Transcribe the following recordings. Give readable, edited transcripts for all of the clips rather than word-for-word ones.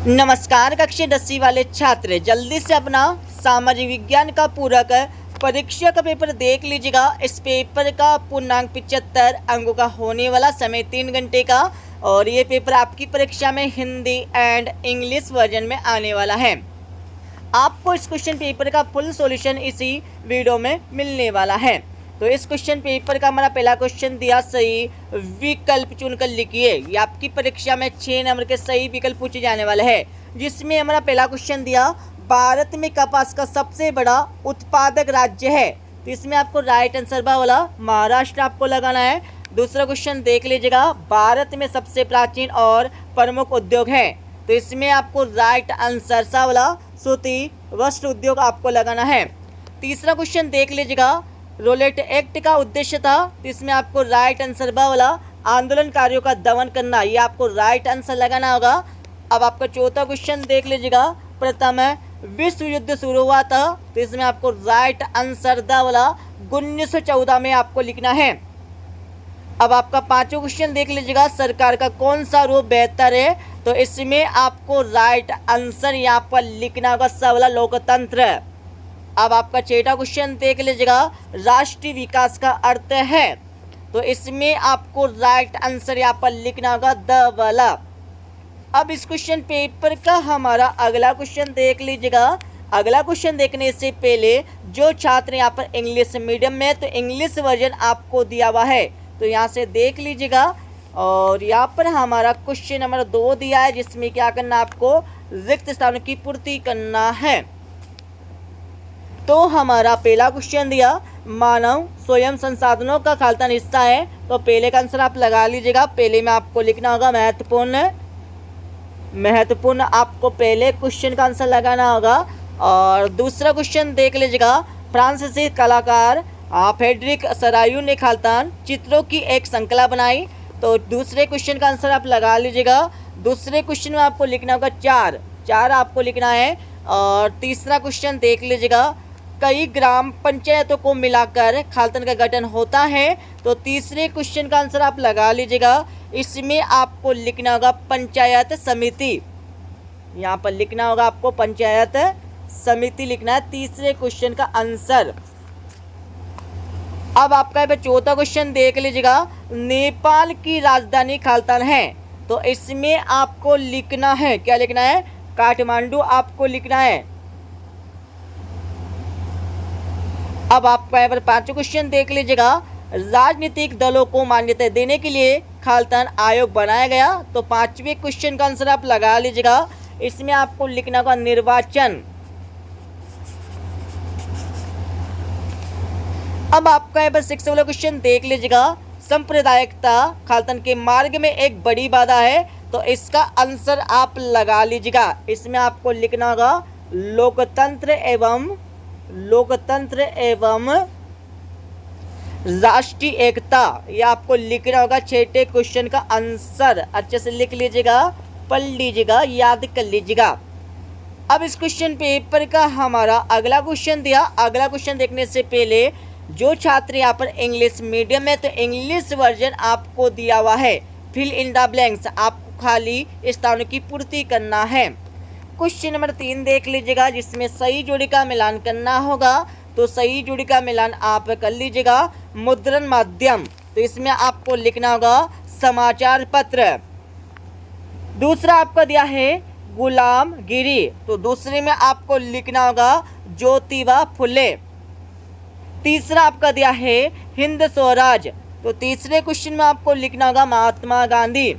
नमस्कार कक्षा 10वीं वाले छात्र, जल्दी से अपना सामाजिक विज्ञान का पूरक परीक्षा का पेपर देख लीजिएगा। इस पेपर का पूर्णांक 75 अंकों का होने वाला, समय 3 घंटे का, और ये पेपर आपकी परीक्षा में हिंदी एंड इंग्लिश वर्जन में आने वाला है। आपको इस क्वेश्चन पेपर का फुल सॉल्यूशन इसी वीडियो में मिलने वाला है। तो इस क्वेश्चन पेपर का हमारा पहला क्वेश्चन दिया, सही विकल्प चुनकर लिखिए। ये आपकी परीक्षा में 6 नंबर के सही विकल्प पूछे जाने वाले हैं, जिसमें हमारा पहला क्वेश्चन दिया, भारत में कपास का सबसे बड़ा उत्पादक राज्य है। तो इसमें आपको राइट आंसर वाला महाराष्ट्र आपको लगाना है। दूसरा क्वेश्चन देख लीजिएगा, भारत में सबसे प्राचीन और प्रमुख उद्योग है। तो इसमें आपको राइट आंसर सा वाला सूती वस्त्र उद्योग आपको लगाना है। तीसरा क्वेश्चन देख लीजिएगा, रोलेट एक्ट का उद्देश्य था। तो इसमें आपको राइट आंसर वाला आंदोलनकारियों का दमन करना, ये आपको राइट आंसर लगाना होगा। अब आपका चौथा क्वेश्चन देख लीजिएगा, प्रथम विश्व युद्ध शुरू हुआ था। तो इसमें आपको राइट आंसर वाला 1914 में आपको लिखना है। अब आपका पांचवा क्वेश्चन देख लीजिएगा, सरकार का कौन सा रूप बेहतर है। तो इसमें आपको राइट आंसर यहाँ पर लिखना होगा सा वाला लोकतंत्र। अब आपका छठा क्वेश्चन देख लीजिएगा, राष्ट्रीय विकास का अर्थ है। तो इसमें आपको राइट आंसर यहाँ पर लिखना होगा द वाला। अब इस क्वेश्चन पेपर का हमारा अगला क्वेश्चन देख लीजिएगा। अगला क्वेश्चन देखने से पहले जो छात्र यहाँ पर इंग्लिश मीडियम में, तो इंग्लिश वर्जन आपको दिया हुआ है, तो यहाँ से देख लीजिएगा। और यहाँ पर हमारा क्वेश्चन नंबर 2 दिया है, जिसमें क्या करना, आपको रिक्त स्थानों की पूर्ति करना है। तो हमारा पहला क्वेश्चन दिया, मानव स्वयं संसाधनों का खालतन हिस्सा है। तो पहले का आंसर आप लगा लीजिएगा। पहले में आपको लिखना होगा महत्वपूर्ण आपको पहले क्वेश्चन का आंसर लगाना होगा। और दूसरा क्वेश्चन देख लीजिएगा, फ्रांसीसी कलाकार फ्रेडरिक सरायू ने खालतन चित्रों की एक श्रृंखला बनाई। तो दूसरे क्वेश्चन का आंसर आप लगा लीजिएगा। दूसरे क्वेश्चन में आपको लिखना होगा चार आपको लिखना है। और तीसरा क्वेश्चन देख लीजिएगा, कई ग्राम पंचायतों को मिलाकर खालतन का गठन होता है। तो तीसरे क्वेश्चन का आंसर आप लगा लीजिएगा। इसमें आपको लिखना होगा पंचायत समिति, यहाँ पर लिखना होगा आपको पंचायत समिति लिखना है तीसरे क्वेश्चन का आंसर। अब आपका चौथा क्वेश्चन देख लीजिएगा, नेपाल की राजधानी खालतन है। तो इसमें आपको लिखना है, क्या लिखना है, काठमांडू आपको लिखना है। अब आपका यहाँ पर पांचवा क्वेश्चन देख लीजिएगा, राजनीतिक दलों को मान्यता देने के लिए खालतन आयोग बनाया गया। तो पांचवें क्वेश्चन का आंसर आप लगा लीजिएगा। इसमें आपको लिखना होगा निर्वाचन। अब आपका यहाँ पर 6 वाला क्वेश्चन देख लीजिएगा, सांप्रदायिकता खालतन के मार्ग में एक बड़ी बाधा है। तो इसका आंसर आप लगा लीजिएगा। इसमें आपको लिखना होगा लोकतंत्र एवं राष्ट्रीय एकता, यह आपको लिखना होगा। छठे क्वेश्चन का आंसर अच्छे से लिख लीजिएगा, पढ़ लीजिएगा, याद कर लीजिएगा। अब इस क्वेश्चन पेपर का हमारा अगला क्वेश्चन दिया। अगला क्वेश्चन देखने से पहले जो छात्र यहाँ पर इंग्लिश मीडियम में, तो इंग्लिश वर्जन आपको दिया हुआ है। फिल इन द ब्लैंक्स, आपको खाली स्थानों की पूर्ति करना है। क्वेश्चन नंबर 3 देख लीजिएगा, जिसमें सही जोड़ी का मिलान करना होगा। तो सही जोड़ी का मिलान आप कर लीजिएगा। मुद्रण माध्यम, तो इसमें आपको लिखना होगा समाचार पत्र। दूसरा आपका दिया है गुलामगिरी, तो दूसरे में आपको लिखना होगा ज्योतिबा फुले। तीसरा आपका दिया है हिंद स्वराज, तो तीसरे क्वेश्चन में आपको लिखना होगा महात्मा गांधी।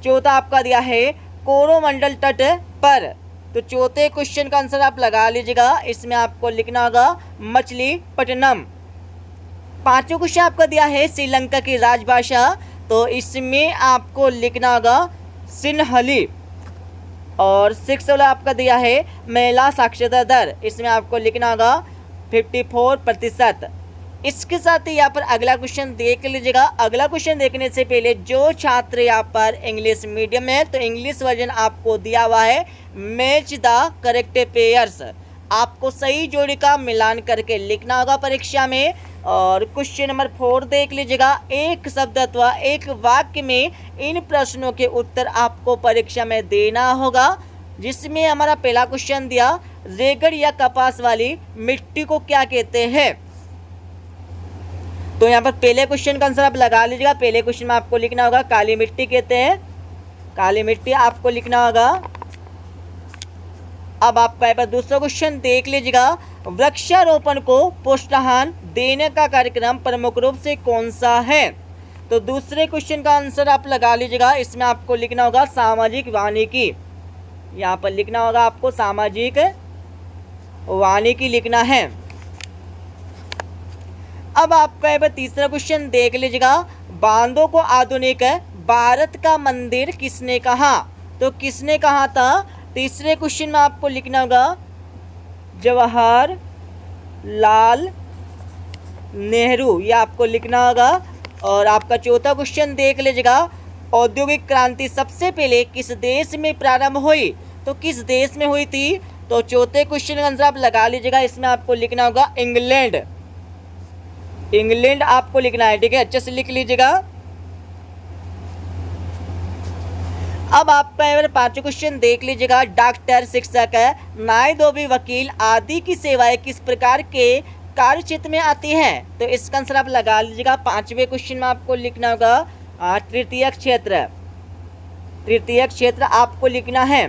चौथा आपका दिया है कोरोमंडल तट पर, तो चौथे क्वेश्चन का आंसर आप लगा लीजिएगा। इसमें आपको लिखना होगा मछलीपट्टनम। पांचवा क्वेश्चन आपका दिया है श्रीलंका की राजभाषा, तो इसमें आपको लिखना होगा सिन्हली। और 6 वाला आपका दिया है महिला साक्षरता दर, इसमें आपको लिखना होगा 54%। इसके साथ ही यहाँ पर अगला क्वेश्चन देख लीजिएगा। अगला क्वेश्चन देखने से पहले जो छात्र यहाँ पर इंग्लिश मीडियम में, तो इंग्लिश वर्जन आपको दिया हुआ है मैच द करेक्ट पेयर्स, आपको सही जोड़ी का मिलान करके लिखना होगा परीक्षा में। और क्वेश्चन नंबर 4 देख लीजिएगा, एक शब्द अथवा एक वाक्य में इन प्रश्नों के उत्तर आपको परीक्षा में देना होगा। जिसमें हमारा पहला क्वेश्चन दिया, रेगड़ या कपास वाली मिट्टी को क्या कहते हैं। तो यहाँ पर पहले क्वेश्चन का आंसर आप लगा लीजिएगा। पहले क्वेश्चन में आपको लिखना होगा काली मिट्टी कहते हैं, काली मिट्टी आपको लिखना होगा। अब आपका यहाँ पर दूसरा क्वेश्चन देख लीजिएगा, वृक्षारोपण को प्रोत्साहन देने का कार्यक्रम प्रमुख रूप से कौन सा है। तो दूसरे क्वेश्चन का आंसर आप लगा लीजिएगा। इसमें आपको लिखना होगा सामाजिक वानिकी, यहाँ पर लिखना होगा आपको सामाजिक वानिकी लिखना है। अब आपका यहाँ पर तीसरा क्वेश्चन देख लीजिएगा, बांधों को आधुनिक भारत का मंदिर किसने कहा। तो किसने कहा था। तीसरे क्वेश्चन में आपको लिखना होगा जवाहर लाल नेहरू, ये आपको लिखना होगा। और आपका चौथा क्वेश्चन देख लीजिएगा, औद्योगिक क्रांति सबसे पहले किस देश में प्रारंभ हुई। तो किस देश में हुई थी। तो चौथे क्वेश्चन का आंसर आप लगा लीजिएगा। इसमें आपको लिखना होगा इंग्लैंड, इंग्लैंड आपको लिखना है, ठीक है, अच्छे से लिख लीजिएगा। अब आपका यहाँ पर पांचवा क्वेश्चन देख लीजिएगा, डॉक्टर, शिक्षक, न्याय धोबी, वकील आदि की सेवाएं किस प्रकार के कार्य क्षेत्र में आती हैं। तो इसका आंसर आप लगा लीजिएगा। पांचवें क्वेश्चन में आपको लिखना होगा तृतीय क्षेत्र, तृतीय क्षेत्र आपको लिखना है।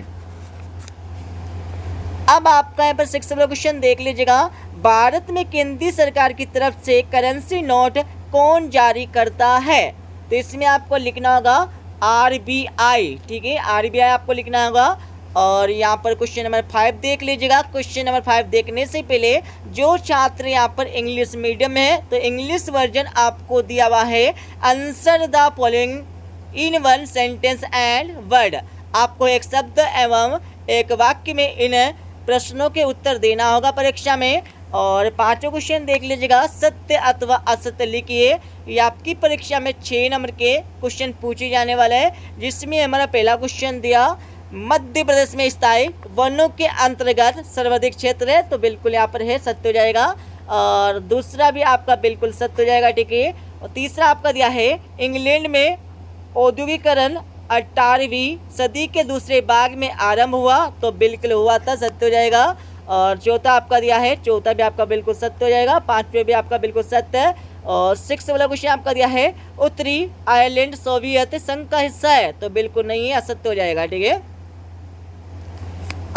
अब आपका यहाँ पर सिक्सवां क्वेश्चन देख लीजिएगा, भारत में केंद्रीय सरकार की तरफ से करेंसी नोट कौन जारी करता है। तो इसमें आपको लिखना होगा आरबीआई, ठीक है, आरबीआई आपको लिखना होगा। और यहाँ पर क्वेश्चन नंबर 5 देख लीजिएगा। क्वेश्चन नंबर 5 देखने से पहले जो छात्र यहाँ पर इंग्लिश मीडियम में है तो इंग्लिश वर्जन आपको दिया हुआ है, answer the following in one sentence and word. आपको एक शब्द एवं एक वाक्य में इन प्रश्नों के उत्तर देना होगा परीक्षा में। और पांचों क्वेश्चन देख लीजिएगा, सत्य अथवा असत्य लिखिए। ये आपकी परीक्षा में 6 नंबर के क्वेश्चन पूछे जाने वाले हैं। जिसमें हमारा पहला क्वेश्चन दिया, मध्य प्रदेश में स्थायी वनों के अंतर्गत सर्वाधिक क्षेत्र है। तो बिल्कुल यहाँ पर है, सत्य हो जाएगा। और दूसरा भी आपका बिल्कुल सत्य हो जाएगा, ठीक है। और तीसरा आपका दिया है, इंग्लैंड में औद्योगिकरण 18वीं सदी के दूसरे भाग में आरंभ हुआ। तो बिल्कुल हुआ था, सत्य हो जाएगा। और चौथा आपका दिया है, चौथा भी आपका बिल्कुल सत्य हो जाएगा। पांचवे भी आपका बिल्कुल सत्य है। और 6 वाला क्वेश्चन आपका दिया है, उत्तरी आयरलैंड सोवियत संघ का हिस्सा है। तो बिल्कुल नहीं है, असत्य हो जाएगा, ठीक है।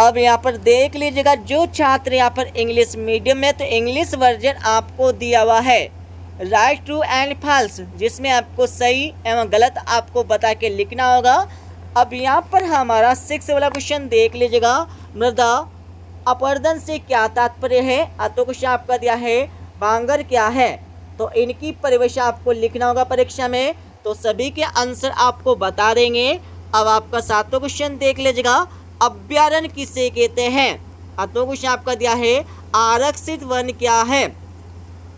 अब यहाँ पर देख लीजिएगा, जो छात्र यहाँ पर इंग्लिश मीडियम में तो इंग्लिश वर्जन आपको दिया हुआ है राइट, ट्रू एंड फॉल्स, जिसमें आपको सही एवं गलत आपको बता के लिखना होगा। अब यहाँ पर हमारा 6 वाला क्वेश्चन देख लीजिएगा, मृदा अपरदन से क्या तात्पर्य है। तो क्वेश्चन आपका दिया है, बांगर क्या है। तो इनकी परिभाषा आपको लिखना होगा परीक्षा में। तो सभी के आंसर आपको बता देंगे। अब आपका 7वां क्वेश्चन देख लीजिएगा, अभ्यारण्य किसे कहते हैं। तो क्वेश्चन आपका दिया है, आरक्षित वन क्या है।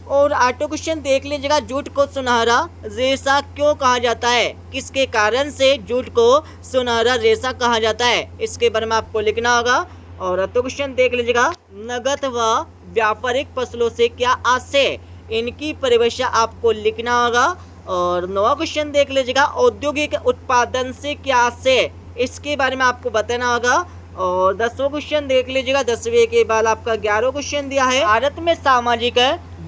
और 8वां क्वेश्चन देख लीजिएगा, जूट को सुनहरा रेशा क्यों कहा जाता है, किसके कारण से जूट को सुनहरा रेशा कहा जाता है, इसके बारे में आपको लिखना होगा। और 8वां क्वेश्चन देख लीजिएगा, नगद व व्यापारिक फसलों से क्या आशय, इनकी परिभाषा आपको लिखना होगा। और 9वां क्वेश्चन देख लीजिएगा, औद्योगिक उत्पादन से क्या आशय, इसके बारे में आपको बताना होगा। और 10वां क्वेश्चन देख लीजिएगा, 10वें के बाद आपका 11वां क्वेश्चन दिया है, भारत में सामाजिक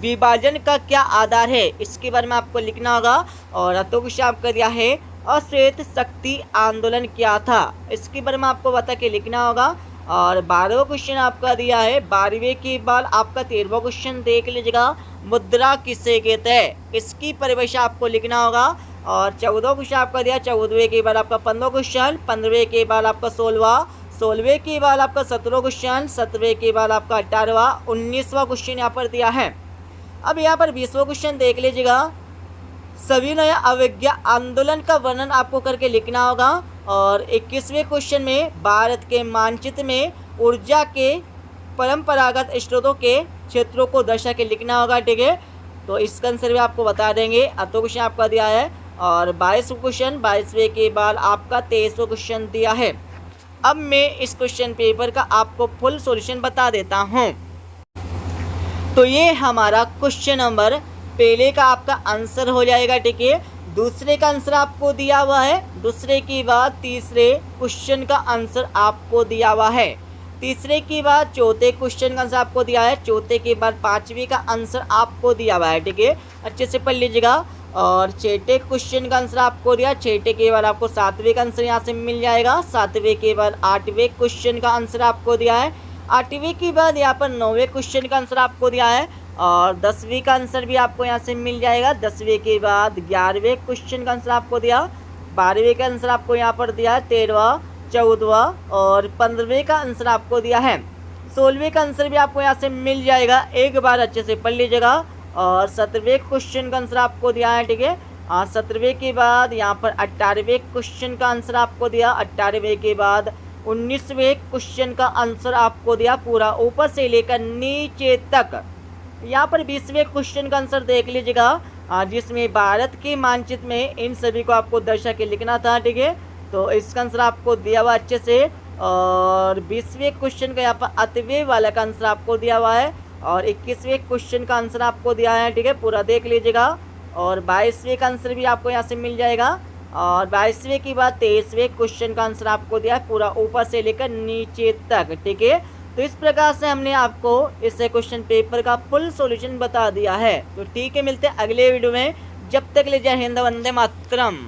विभाजन का क्या आधार है, इसके बारे में आपको लिखना होगा। और 8वां क्वेश्चन आपका दिया है, अश्वेत शक्ति आंदोलन क्या था, इसके बारे में आपको बता के लिखना होगा। और 12वां क्वेश्चन आपका दिया है, 12वें के बाद आपका 13वां क्वेश्चन देख लीजिएगा, मुद्रा किसे कहते हैं, इसकी परिभाषा आपको लिखना होगा। और 14वां क्वेश्चन आपका दिया, 14वें के बाद आपका 15वां क्वेश्चन, 15वें के बाद आपका 16वां, 16वें के बाद आपका 17वां क्वेश्चन, 17वें के बाद आपका 18वां, 19वां क्वेश्चन यहाँ पर दिया है। अब यहाँ पर 20वां क्वेश्चन देख लीजिएगा, सविनय अवज्ञा आंदोलन का वर्णन आपको करके लिखना होगा। और 21वें क्वेश्चन में, भारत के मानचित्र में ऊर्जा के परंपरागत स्रोतों के क्षेत्रों को दर्शा के लिखना होगा, ठीक है। तो इसका आंसर भी आपको बता देंगे। तो क्वेश्चन आपका दिया है। और 22वां क्वेश्चन, 22वें के बाद आपका 23वां क्वेश्चन दिया है। अब मैं इस क्वेश्चन पेपर का आपको फुल सॉल्यूशन बता देता हूँ। तो ये हमारा क्वेश्चन नंबर पहले का आपका आंसर हो जाएगा, ठीक है। दूसरे का आंसर आपको दिया हुआ है, दूसरे के बाद तीसरे क्वेश्चन का आंसर आपको दिया हुआ है, तीसरे के बाद चौथे क्वेश्चन का आंसर आपको दिया है, चौथे के बाद पांचवी का आंसर आपको दिया हुआ है, ठीक है। अच्छे से पढ़ लीजिएगा। और छठे क्वेश्चन का आंसर आपको दिया, छठे के बाद आपको सातवें का आंसर यहाँ से मिल जाएगा, सातवें के बाद आठवें क्वेश्चन का आंसर आपको दिया है, आठवीं के बाद यहाँ पर नौवें क्वेश्चन का आंसर आपको दिया है, और 10वीं का आंसर भी आपको यहाँ से मिल जाएगा, 10वीं के बाद 11वें क्वेश्चन का आंसर आपको दिया, 12वें का आंसर आपको यहाँ पर दिया है, 13वां, 14वां और 15वें का आंसर आपको दिया है, 16वें का आंसर भी आपको यहाँ से मिल जाएगा, एक बार अच्छे से पढ़ लीजिएगा। और 17वें क्वेश्चन का आंसर आपको दिया है, ठीक है। 17वें के बाद यहाँ पर 18वें क्वेश्चन का आंसर आपको दिया, 18वें के बाद 19वें क्वेश्चन का आंसर आपको दिया, पूरा ऊपर से लेकर नीचे तक। यहाँ पर 20वें क्वेश्चन का आंसर देख लीजिएगा, जिसमें भारत के मानचित्र में इन सभी को आपको दर्शा के लिखना था, ठीक है। तो इसका आंसर आपको दिया हुआ अच्छे से। और 20वें क्वेश्चन का यहाँ पर अतवें वाला का आंसर आपको दिया हुआ है, और 21वें क्वेश्चन का आंसर आपको दिया है, ठीक है, पूरा देख लीजिएगा। और 22वें का आंसर भी आपको यहाँ से मिल जाएगा, और 22वें के बाद 23वें क्वेश्चन का आंसर आपको दिया है, पूरा ऊपर से लेकर नीचे तक, ठीक है। तो इस प्रकार से हमने आपको इस क्वेश्चन पेपर का फुल सॉल्यूशन बता दिया है। तो ठीक है, मिलते हैं अगले वीडियो में, जब तक ले जय हिंद, वंदे मातरम।